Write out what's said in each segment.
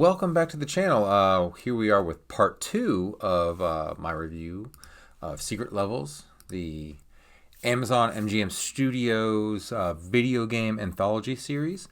welcome back to the channel. Here we are with part two of my review of Secret Levels, the Amazon MGM Studios video game anthology series.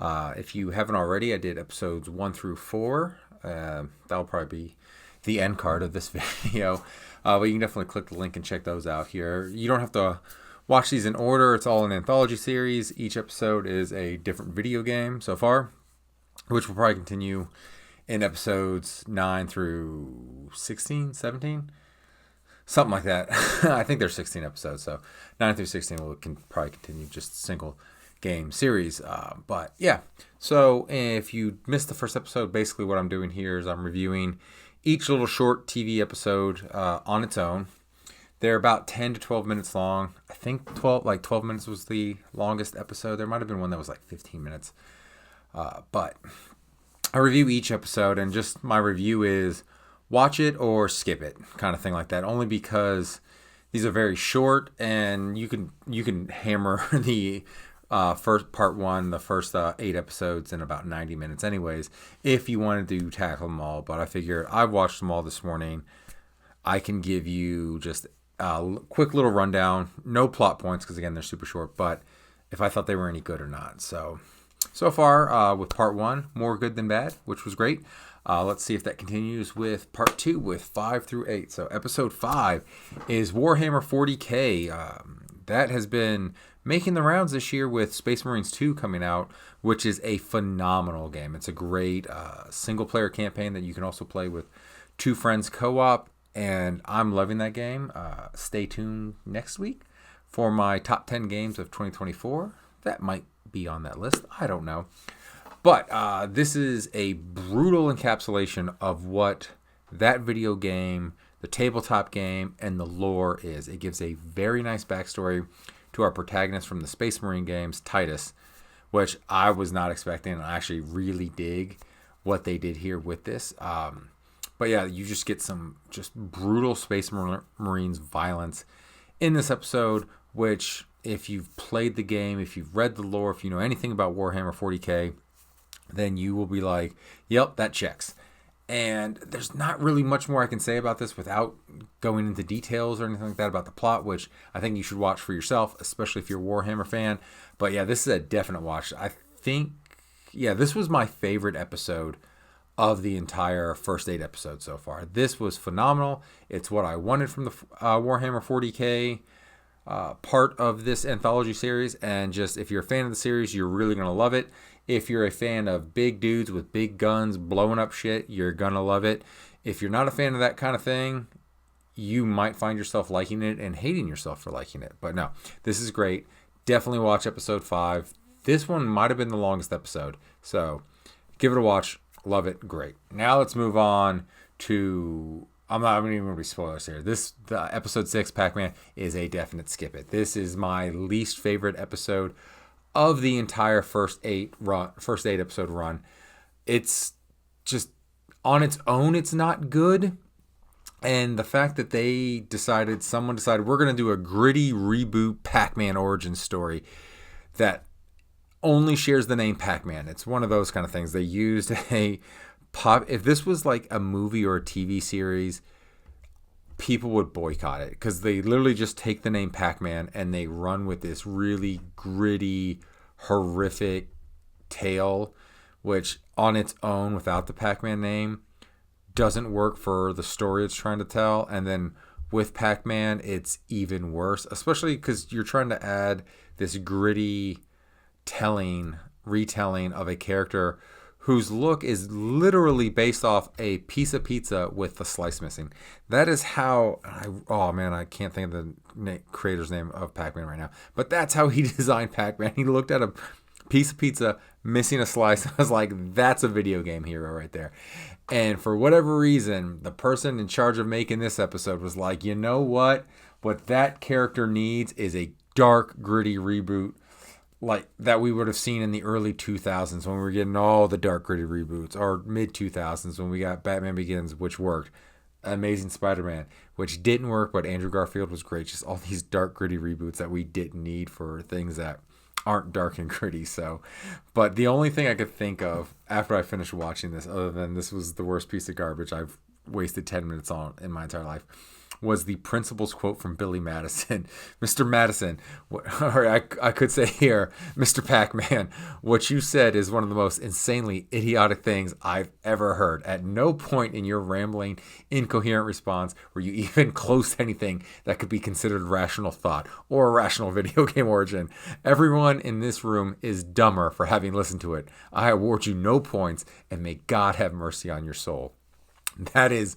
If you haven't already, I did episodes 1 through 4. That'll probably be the end card of this video. But you can definitely click the link and check those out here. You don't have to watch these in order. It's all an anthology series. Each episode is a different video game so far, which will probably continue in episodes 9 through 16, 17, something like that. I think there's 16 episodes, so 9 through 16 can probably continue just single game series. But yeah, so if you missed the first episode, basically what I'm doing here is I'm reviewing each little short TV episode on its own. They're about 10 to 12 minutes long. I think 12 minutes was the longest episode. There might have been one that was like 15 minutes. But I review each episode, and just my review is watch it or skip it, kind of thing like that. Only because these are very short, and you can hammer the first part one, the first 8 episodes in about 90 minutes, anyways, if you wanted to tackle them all. But I figure I've watched them all this morning. I can give you just a quick little rundown, no plot points because again they're super short. But if I thought they were any good or not, So far, with part 1, more good than bad, which was great. Let's see if that continues with part 2, with 5 through 8. So episode 5 is Warhammer 40K. That has been making the rounds this year with Space Marines 2 coming out, which is a phenomenal game. It's a great single-player campaign that you can also play with 2 friends co-op, and I'm loving that game. Stay tuned next week for my top 10 games of 2024. That might be on that list. I don't know. But this is a brutal encapsulation of what that video game, the tabletop game, and the lore is. It gives a very nice backstory to our protagonist from the Space Marine games, Titus, which I was not expecting. I actually really dig what they did here with this. But yeah, you just get some just brutal Space Marines violence in this episode, which, if you've played the game, if you've read the lore, if you know anything about Warhammer 40K, then you will be like, yep, that checks. And there's not really much more I can say about this without going into details or anything like that about the plot, which I think you should watch for yourself, especially if you're a Warhammer fan. But yeah, this is a definite watch. I think, yeah, this was my favorite episode of the entire first 8 episodes so far. This was phenomenal. It's what I wanted from the Warhammer 40K part of this anthology series, and just if you're a fan of the series, you're really gonna love it. If you're a fan of big dudes with big guns blowing up shit, you're gonna love it. If you're not a fan of that kind of thing, you might find yourself liking it and hating yourself for liking it. But no, this is great. Definitely watch episode 5. This one might have been the longest episode, so give it a watch. Love it. Great. Now let's move on to, I'm not even going to be spoilers here. The episode 6, Pac-Man, is a definite skip it. This is my least favorite episode of the entire first 8 episode run. It's just, on its own, it's not good. And the fact that someone decided we're going to do a gritty reboot Pac-Man origin story that only shares the name Pac-Man. It's one of those kind of things. They used if this was like a movie or a TV series, people would boycott it because they literally just take the name Pac-Man and they run with this really gritty, horrific tale, which on its own, without the Pac-Man name, doesn't work for the story it's trying to tell. And then with Pac-Man, it's even worse, especially because you're trying to add this gritty retelling of a character whose look is literally based off a piece of pizza with the slice missing. That is how, I can't think of the creator's name of Pac-Man right now, but that's how he designed Pac-Man. He looked at a piece of pizza missing a slice. I was like, that's a video game hero right there. And for whatever reason, the person in charge of making this episode was like, you know what that character needs is a dark, gritty reboot like that we would have seen in the early 2000s when we were getting all the dark gritty reboots, or mid 2000s when we got Batman Begins, which worked, Amazing Spider-Man, which didn't work, but Andrew Garfield was great. Just all these dark gritty reboots that we didn't need for things that aren't dark and gritty. So, but the only thing I could think of after I finished watching this, other than this was the worst piece of garbage I've wasted 10 minutes on in my entire life, was the principal's quote from Billy Madison. Mr. Madison, or I could say here, Mr. Pac-Man, what you said is one of the most insanely idiotic things I've ever heard. At no point in your rambling, incoherent response were you even close to anything that could be considered rational thought or a rational video game origin. Everyone in this room is dumber for having listened to it. I award you no points, and may God have mercy on your soul. That is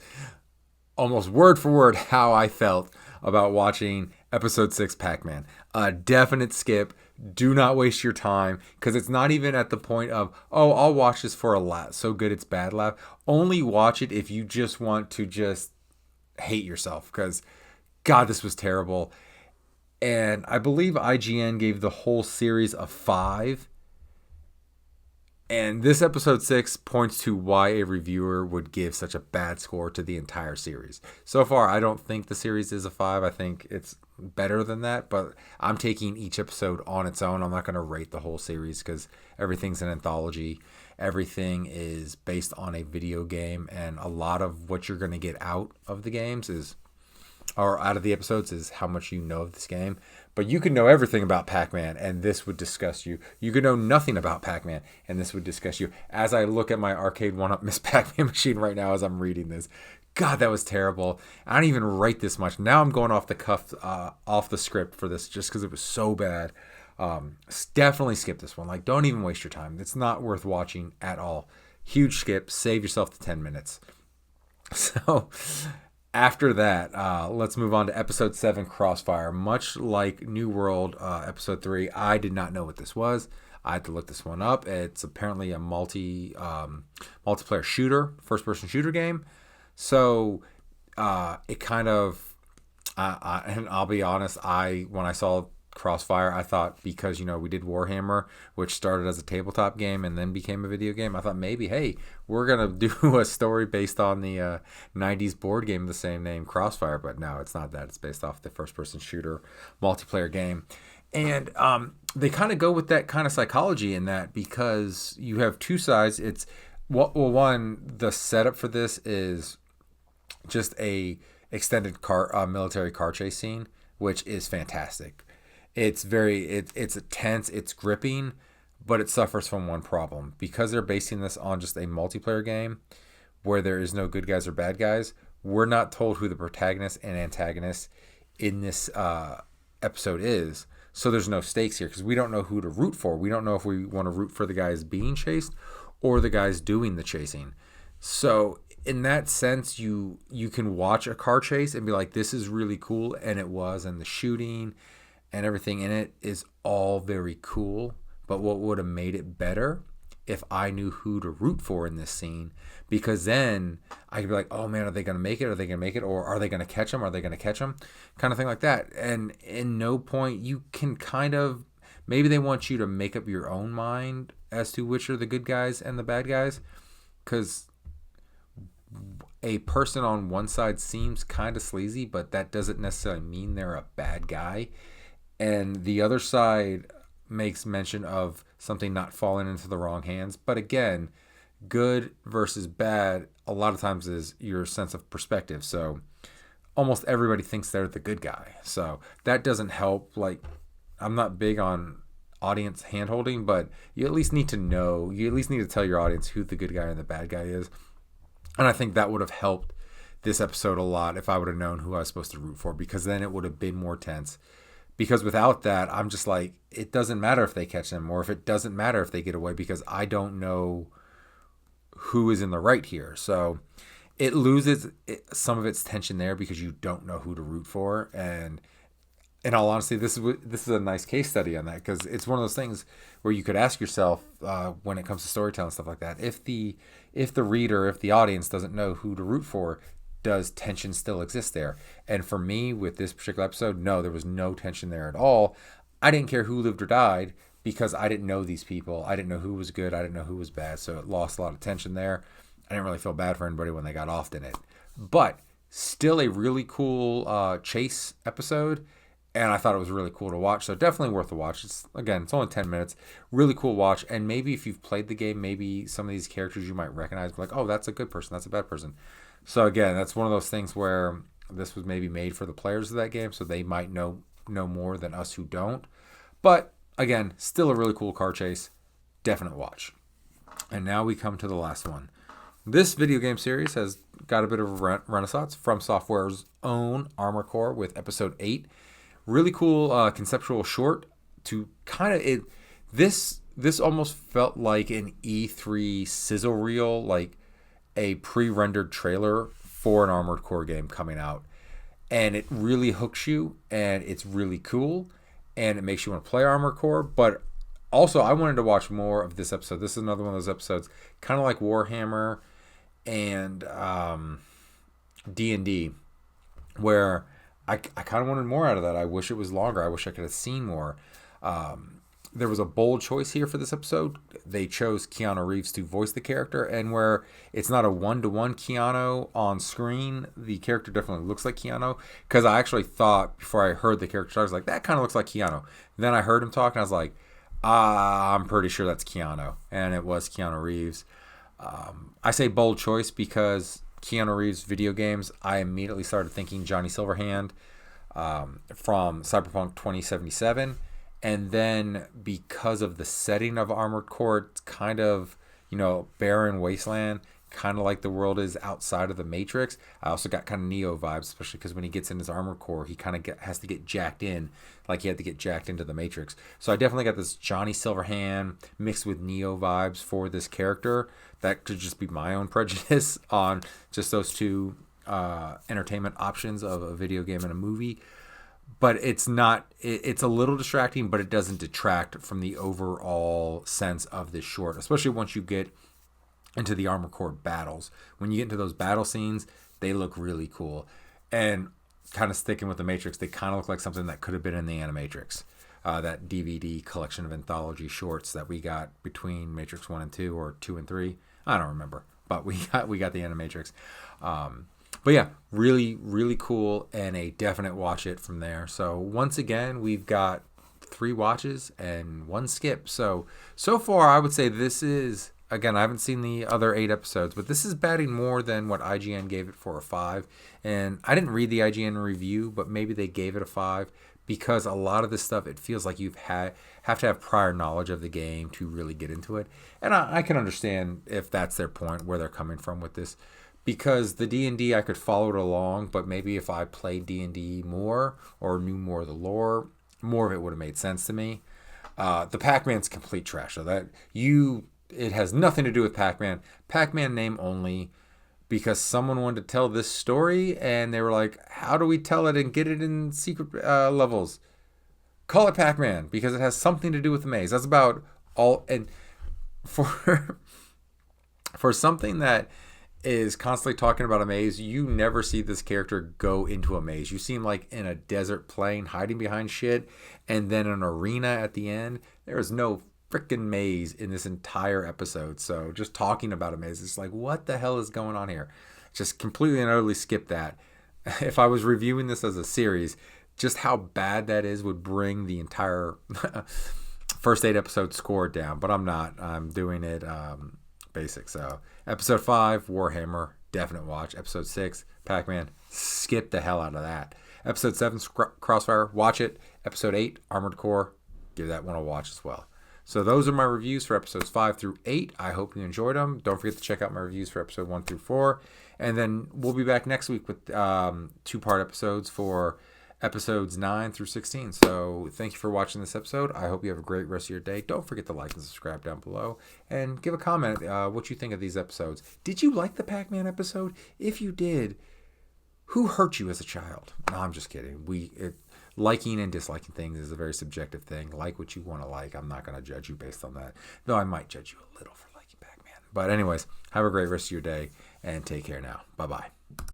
almost word for word how I felt about watching episode 6 Pac-Man. A definite skip. Do not waste your time, because it's not even at the point of, oh, I'll watch this for a laugh, so good it's bad laugh. Only watch it if you just want to just hate yourself, because God, this was terrible. And I believe IGN gave the whole series a 5. And this episode 6 points to why a reviewer would give such a bad score to the entire series. So far, I don't think the series is a 5. I think it's better than that, but I'm taking each episode on its own. I'm not going to rate the whole series because everything's an anthology. Everything is based on a video game, and a lot of what you're going to get out of the games is, or out of the episodes, is how much you know of this game. But you could know everything about Pac-Man, and this would disgust you. You could know nothing about Pac-Man, and this would disgust you. As I look at my arcade 1-Up Miss Pac-Man machine right now as I'm reading this, God, that was terrible. I don't even write this much. Now I'm going off the cuff, off the script for this, just because it was so bad. Definitely skip this one. Like, don't even waste your time. It's not worth watching at all. Huge skip. Save yourself the 10 minutes. So after that, let's move on to episode 7, Crossfire. Much like New World episode 3, I did not know what this was. I had to look this one up. It's apparently a multiplayer shooter, first-person shooter game. So it kind of, and I'll be honest, when I saw Crossfire, I thought, because we did Warhammer, which started as a tabletop game and then became a video game, I thought maybe, hey, we're gonna do a story based on the 90s board game of the same name, Crossfire. But no, it's not that. It's based off the first-person shooter multiplayer game. And they kind of go with that kind of psychology in that, because you have two sides. It's, well, one, the setup for this is just a extended military car chase scene, which is fantastic. It's it's tense, it's gripping, but it suffers from one problem. Because they're basing this on just a multiplayer game where there is no good guys or bad guys, we're not told who the protagonist and antagonist in this episode is. So there's no stakes here, because we don't know who to root for. We don't know if we want to root for the guys being chased or the guys doing the chasing. So in that sense, you can watch a car chase and be like, this is really cool, and it was, and the shooting and everything in it is all very cool. But what would have made it better if I knew who to root for in this scene, because then I could be like, oh man, are they going to make it? Are they going to make it? Or are they going to catch them? Are they going to catch them? Kind of thing like that. And in no point, you can kind of, maybe they want you to make up your own mind as to which are the good guys and the bad guys, because a person on one side seems kind of sleazy, but that doesn't necessarily mean they're a bad guy. And the other side makes mention of something not falling into the wrong hands. But again, good versus bad a lot of times is your sense of perspective. So almost everybody thinks they're the good guy. So that doesn't help. Like, I'm not big on audience hand-holding, but you at least need to know, you at least need to tell your audience who the good guy and the bad guy is. And I think that would have helped this episode a lot if I would have known who I was supposed to root for, because then it would have been more tense. Because without that, I'm just like, it doesn't matter if they catch them, or if it doesn't matter if they get away, because I don't know who is in the right here. So it loses some of its tension there, because you don't know who to root for. And in all honesty, this is a nice case study on that, because it's one of those things where you could ask yourself, when it comes to storytelling, stuff like that, if the reader, if the audience doesn't know who to root for, does tension still exist there? And for me, with this particular episode, no, there was no tension there at all. I didn't care who lived or died, because I didn't know these people. I didn't know who was good. I didn't know who was bad. So it lost a lot of tension there. I didn't really feel bad for anybody when they got offed in it. But still a really cool chase episode. and I thought it was really cool to watch. So definitely worth a watch. It's only 10 minutes. Really cool watch. And maybe if you've played the game, maybe some of these characters you might recognize, like, oh, that's a good person, that's a bad person. So again, that's one of those things where this was maybe made for the players of that game, so they might know more than us who don't. But again, still a really cool car chase. Definite watch. And now we come to the last one. This video game series has got a bit of a renaissance. From Software's own Armored Core with episode 8. Really cool conceptual short to kind of this almost felt like an E3 sizzle reel, like a pre-rendered trailer for an Armored Core game coming out. And it really hooks you, and it's really cool, and it makes you want to play Armored Core. But also, I wanted to watch more of this episode. This is another one of those episodes, kind of like Warhammer and D&D, where I kind of wanted more out of that. I wish it was longer. I wish I could have seen more. There was a bold choice here for this episode. They chose Keanu Reeves to voice the character, and where it's not a one-to-one Keanu on screen, the character definitely looks like Keanu. Because I actually thought, before I heard the character talk, I was like, that kind of looks like Keanu. Then I heard him talk, and I was like, I'm pretty sure that's Keanu. And it was Keanu Reeves. I say bold choice because Keanu Reeves video games, I immediately started thinking Johnny Silverhand from Cyberpunk 2077. And then because of the setting of Armored Core, it's kind of, barren wasteland, kind of like the world is outside of the Matrix. I also got kind of Neo vibes, especially because when he gets in his Armored Core, he kind of has to get jacked in, like he had to get jacked into the Matrix. So I definitely got this Johnny Silverhand mixed with Neo vibes for this character. That could just be my own prejudice on just those two entertainment options of a video game and a movie. But it's not, it's a little distracting, but it doesn't detract from the overall sense of this short, especially once you get into the Armored Core battles. When you get into those battle scenes, they look really cool. And kind of sticking with the Matrix, they kind of look like something that could have been in the Animatrix, that DVD collection of anthology shorts that we got between Matrix 1 and 2, or 2 and 3. I don't remember, but we got the Animatrix. But yeah, really, really cool, and a definite watch it from there. So once again, we've got 3 watches and 1 skip. So far, I would say this is, again, I haven't seen the other 8 episodes, but this is batting more than what IGN gave it for a 5. And I didn't read the IGN review, but maybe they gave it a 5 because a lot of this stuff, it feels like have to have prior knowledge of the game to really get into it. And I can understand if that's their point, where they're coming from with this. Because the D&D, I could follow it along, but maybe if I played D&D more or knew more of the lore, more of it would have made sense to me. The Pac-Man's complete trash. So it has nothing to do with Pac-Man. Pac-Man name only, because someone wanted to tell this story, and they were like, how do we tell it and get it in secret levels? Call it Pac-Man, because it has something to do with the maze. That's about all. And for something that is constantly talking about a maze, you never see this character go into a maze. You see him like in a desert plain hiding behind shit, and then an arena at the end. There is no freaking maze in this entire episode. So just talking about a maze, it's like, what the hell is going on here? Just completely and utterly skip that. If I was reviewing this as a series, just how bad that is would bring the entire first 8 episode score down. But I'm not. I'm doing it basic. So episode 5, Warhammer, definite watch. Episode 6, Pac-Man, skip the hell out of that. Episode 7, Crossfire, watch it. Episode 8, Armored Core, give that one a watch as well. So those are my reviews for episodes 5 through 8. I hope you enjoyed them. Don't forget to check out my reviews for episode 1 through 4. And then we'll be back next week with 2-part episodes for episodes 9 through 16. So thank you for watching this episode. I hope you have a great rest of your day. Don't forget to like and subscribe down below, and give a comment what you think of these episodes. Did you like the Pac-Man episode? If you did, who hurt you as a child? No, I'm just kidding. Liking and disliking things is a very subjective thing. Like what you want to like. I'm not going to judge you based on that, though I might judge you a little for liking Pac-Man. But anyways, have a great rest of your day, and take care now. Bye-bye.